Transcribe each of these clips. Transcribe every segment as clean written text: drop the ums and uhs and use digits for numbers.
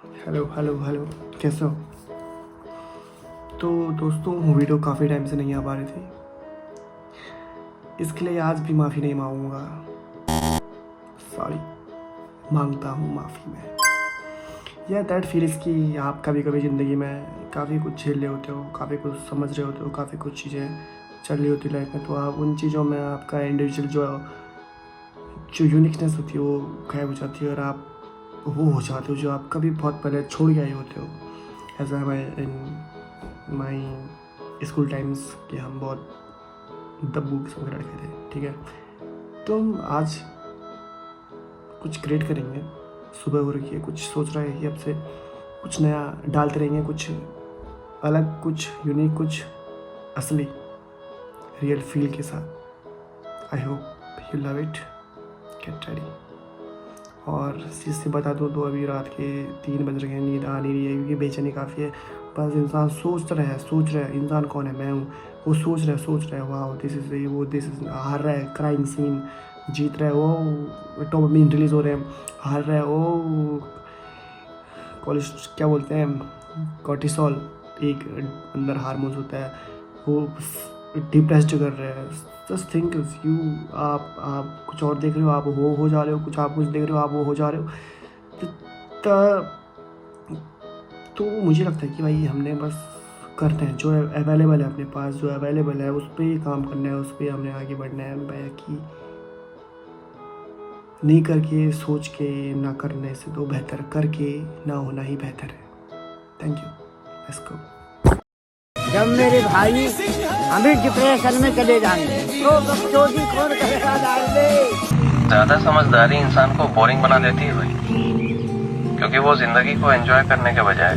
Hello hello hello, कैसे हो? तो दोस्तों, वीडियो काफ़ी टाइम से नहीं आ पा रही थी, इसके लिए आज भी माफ़ी नहीं मांगूंगा। सॉरी, मांगता हूँ माफ़ी मैं। यह दैट फील्स कि आप कभी कभी ज़िंदगी में काफ़ी कुछ झेल रहे होते हो, काफ़ी कुछ समझ रहे होते हो, काफ़ी कुछ चीज़ें चल रही होती लाइफ में, तो आप उन चीज़ों में आपका इंडिविजुअल जो यूनिकनेस होती है वो गायब हो जाती है और आप वो हो जाते हो जो आप कभी बहुत पहले छोड़ के आए होते हो। ऐसा हमें इन माई स्कूल टाइम्स कि हम बहुत दब्बू किस्म के लड़के थे, ठीक है। तो हम आज कुछ क्रिएट करेंगे। सुबह हो रही है, कुछ सोच रहे हैं कि अब से कुछ नया डालते रहेंगे, कुछ अलग, कुछ यूनिक, कुछ असली रियल फील के साथ। I hope you love it. Get ready. और चीज़ से बता दूँ तो अभी रात के 3 बज रहे हैं, नींद आ नहीं रही है क्योंकि बेचैनी काफ़ी है। बस इंसान सोच रहा है इंसान कौन है, मैं हूँ। वो सोच रहा है वाह दिस इज़ वो, दिस इज़, हार रहा है क्राइम सीन, जीत रहा है वो, टॉप में रिलीज़ हो रहे हैं, हार रहा है वो, कॉलेज क्या बोलते हैं, कॉर्टिसोल एक अंदर हार्मोन्स होता है, वो डिप्रेस्ड कर रहे हैं। जस्ट थिंक यू, आप कुछ और देख रहे हो, आप हो जा रहे हो, कुछ आप कुछ देख रहे हो, आप वो हो जा रहे हो। तो मुझे लगता है कि भाई हमने बस करते हैं जो अवेलेबल है अपने पास, जो अवेलेबल है उस पर ही काम करना है, उस पर हमने आगे बढ़ना है। बाकी नहीं करके, सोच के ना करने से तो बेहतर करके ना होना ही बेहतर है। Thank you. Let's go. जब मेरे भाई अभी डिप्रेशन में चले जाएंगे तो चोरी कौन करेगा डाल ज्यादा समझदारी इंसान को बोरिंग बना देती है भाई, क्योंकि वो जिंदगी को एंजॉय करने के बजाय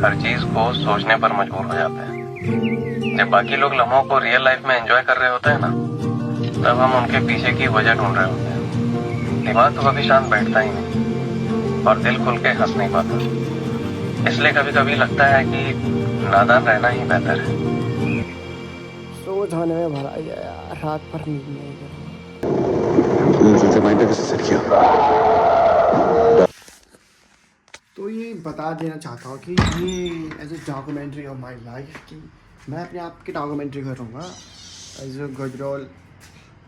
हर चीज को सोचने पर मजबूर हो जाते हैं। जब बाकी लोग लम्हों को रियल लाइफ में एंजॉय कर रहे होते हैं ना, तब हम उनके पीछे की वजह ढूंढ रहे होते हैं। दिमाग तो कभी शांत बैठता ही नहीं और दिल खुल के हंस नहीं पाता। इसलिए कभी कभी लगता है कि नादान रहना ही बेहतर है। सो जाने में भला ही है यार, रात भर नींद नहीं कर। तो ये बता देना चाहता हूँ कि ये as a documentary of my life कि मैं अपने आप की डॉक्यूमेंट्री करूँगा एज ए गजरौल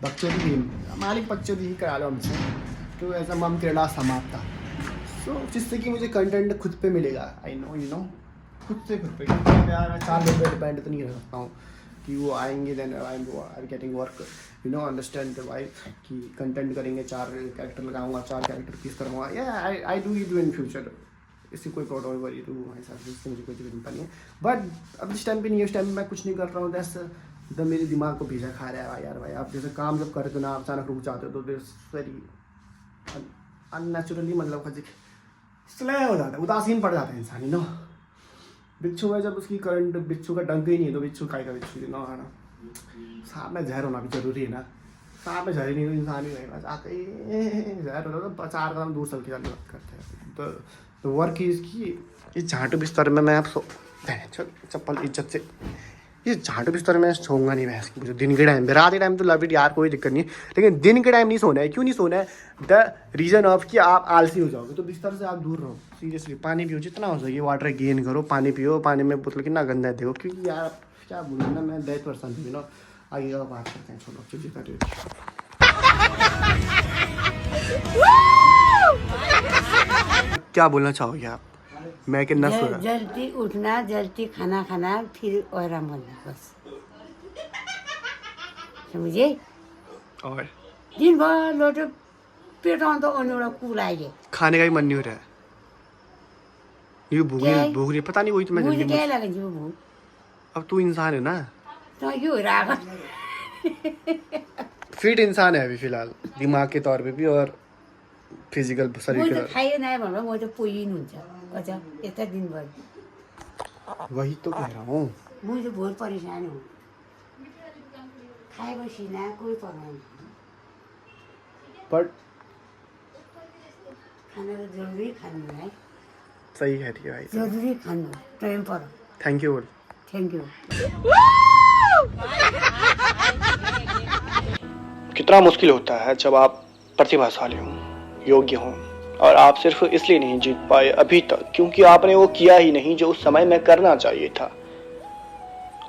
बकचोदी, मालिक बकचोदी ही करा लो हमसे, तो एज अ मम क्रीड़ा समाप्ता। सो जिससे कि मुझे कंटेंट खुद पे मिलेगा। आई नो यू नो, खुद पे, क्योंकि यार मैं 4 लोग पे डिपेंड तो नहीं रह सकता हूँ कि वो आएंगे then I am getting work, you know, understand the wife कि कंटेंट करेंगे, 4 कैरेक्टर लगाऊंगा, 4 कैरेक्टर पीस करवाऊंगा, या आई डू इन फ्यूचर। इससे कोई प्रॉब्लम वरी तो हमारे साथ, इससे मुझे कोई चिंता नहीं है। बट अब इस टाइम पे नहीं है, इस टाइम में मैं कुछ नहीं कर रहा हूँ। दैट्स द मेरे दिमाग को भेजा खा रहा है भाई। यार भाई, आप जैसे काम जब करते हो ना, अचानक रुक जाते हो तो दिस वेरी अननेचुरली, मतलब स्ले हो जाता है, उदासीन पड़ जाता है इंसान, यू नो। बिच्छू में जब उसकी करंट, बिच्छू का डंक ही नहीं है तो बिच्छू काय का बिच्छू, यू नो, है ना। सांप में जहर होना भी जरूरी है ना। सांप में जहर नहीं हो, इंसान ही रहेगा, आके जहर होता तो 4 कदम दूर चल के जाने बात करते हैं। तो वर्क इज की इस झाटू बिस्तर में मैं आप चप्पल इज्जत से, ये झाटू बिस्तर में सोऊंगा नहीं भैंस की। मुझे दिन के टाइम पे, रात के टाइम तो लव इट यार, कोई दिक्कत नहीं है, लेकिन दिन के टाइम नहीं सोना है। क्यों नहीं सोना है? द रीज़न ऑफ कि आप आलसी हो जाओगे, तो बिस्तर से आप दूर रहो। सीरियसली, पानी पियो जितना हो सके, वाटर गेन करो, पानी पियो। पानी में बोतल कितना गंदा है देखो, क्योंकि यार क्या बोलूँ ना, मैं दैट पर्सन हूँ, यू नो। आगे का बात करते हैं, छोड़ो चुप कर। क्या बोलना चाहोगे आप? मैं कि नस हो रहा। जल्दी उठना, जल्दी खाना खाना, फिर आराम करना, बस समझे। और दिन भर लोटो पेट तो अनुड़ा कुलाइए, खाने का भी मन नहीं हो रहा है। ये भूख नहीं, पता नहीं, वही तो मैं मुझे जल्दी क्या लगा जी वो अब तू इंसान है ना, तो क्यों रहा फिट इंसान है अभी फिलहाल, दिमाग के तौर पे भी और फिजिकल शरीर के मुझे तौर खाइए नहीं भन्नु, म त पोइन हुन्छ अझ यता दिनभर। पे। वही तो कह रहा हूँ। म त बहुत परेशान हूँ, खाएपछि ना कोई परवाह नहीं। बट खाना तो जरूरी खानु है, सही कह रही है भाई, जरूरी खानु टाइम पर। Thank you. Thank you. कितना मुश्किल होता है जब आप प्रतिभाशाली हों, योग्य हों, और आप सिर्फ इसलिए नहीं जीत पाए अभी तक क्योंकि आपने वो किया ही नहीं जो उस समय में करना चाहिए था।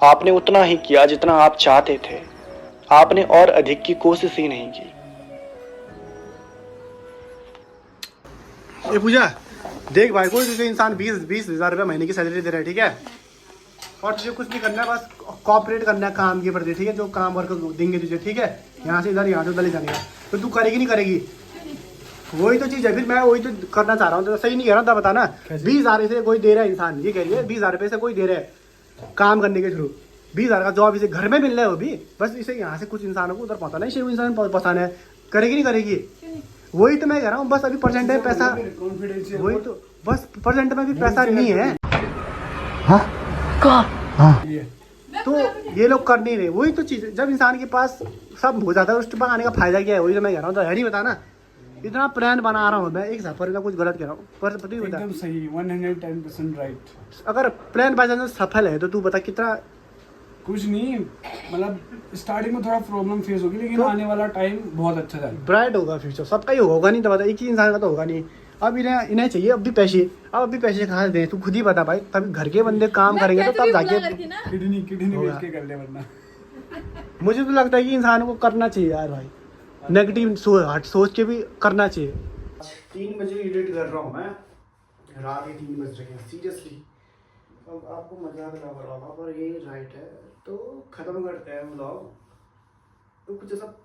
आपने उतना ही किया जितना आप चाहते थे, आपने और अधिक की कोशिश ही नहीं की। ये पूजा देख भाई, कोई तुझे इंसान 20,000 रुपये महीने की सैलरी दे रहा है, ठीक है, और तुझे कुछ नहीं करना है, बस कॉपरेट करना है काम के प्रति, ठीक है, जो काम वर्क देंगे तुझे, ठीक है, यहाँ से उधर ले जाने का, तो तू करेगी नहीं करेगी, वही तो चीज़ है। फिर मैं वही तो करना चाह रहा हूँ, तो सही नहीं कह रहा था, बताना 20,000 से कोई दे रहा है, इंसान ये कह रही है 20,000 रुपये से कोई दे रहा है काम करने के थ्रू, 20,000 का जॉब इसे घर में मिल रहा है, वो भी बस इसे यहाँ से कुछ इंसानों को उधर पहुँचाना है, इसे इंसान पहुँचाना है, करेगी नहीं करेगी, वही तो मैं कह रहा हूँ। बस अभी परसेंट में पैसा, वही तो बस परसेंट में भी पैसा नहीं है। हाँ तो ये लोग कर नहीं रहे, वही तो चीज़, जब इंसान के पास सब हो जाता है उस पर आने का फायदा क्या है, वही तो मैं कह रहा हूँ। तो है नहीं बताना, इतना प्लान बना रहा हूँ मैं एक सफर का, कुछ गलत कह रहा हूँ पर पता ही बता, एकदम सही 110% राइट। अगर प्लान बाय चांस सफल है तो तू बता कितना, कुछ नहीं, मतलब स्टार्टिंग में थोड़ा प्रॉब्लम फेस होगी, लेकिन तो आने वाला टाइम बहुत अच्छा जाएगा, ब्राइट होगा फ्यूचर, सबका ही होगा नहीं तो बता, एक ही इंसान का तो होगा नहीं। अब इन्हें चाहिए अब भी पैसे, अब अभी पैसे कहाँ से दें, तू खुद ही बता भाई, तभी घर के बंदे काम करेंगे तो तब जाके किडनी बेच के कर ले, वरना मुझे तो लगता है कि इंसान को करना चाहिए यार भाई, नेगेटिव सोच के भी करना चाहिए। 3 बजे एडिट कर रहा हूँ मैं, रात के 3 बज रहे हैं सीरियसली। अब आपको मजाक लग रहा होगा पर ये राइट है, तो ख़त्म करते हैं व्लॉग। तो कुछ ऐसा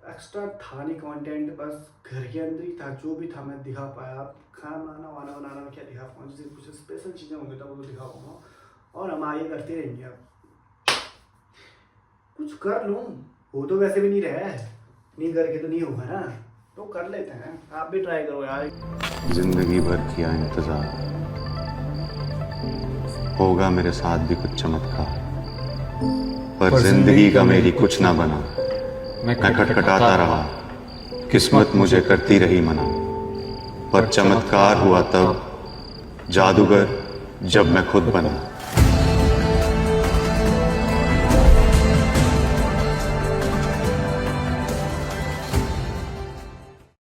एक्स्ट्रा था नहीं कंटेंट, बस घर के अंदर ही था, जो भी था मैं दिखा पाया। खाना बनाना में क्या दिखा पाऊँ, जैसे कुछ स्पेशल चीज़ें होंगी तब वो दिखा पाऊँगा, और हम आगे करते रहेंगे। अब कुछ कर लूँ, वो तो वैसे भी नहीं रहा है, नहीं करके तो नहीं होगा ना, तो कर लेते हैं। आप भी ट्राई करो यार। जिंदगी भर किया इंतजार, होगा मेरे साथ भी कुछ चमत्कार, पर जिंदगी का मेरी कुछ ना बना। मैं खटखटाता रहा, किस्मत मुझे करती रही मना, पर चमत्कार हुआ तब, जादूगर जब मैं खुद बना।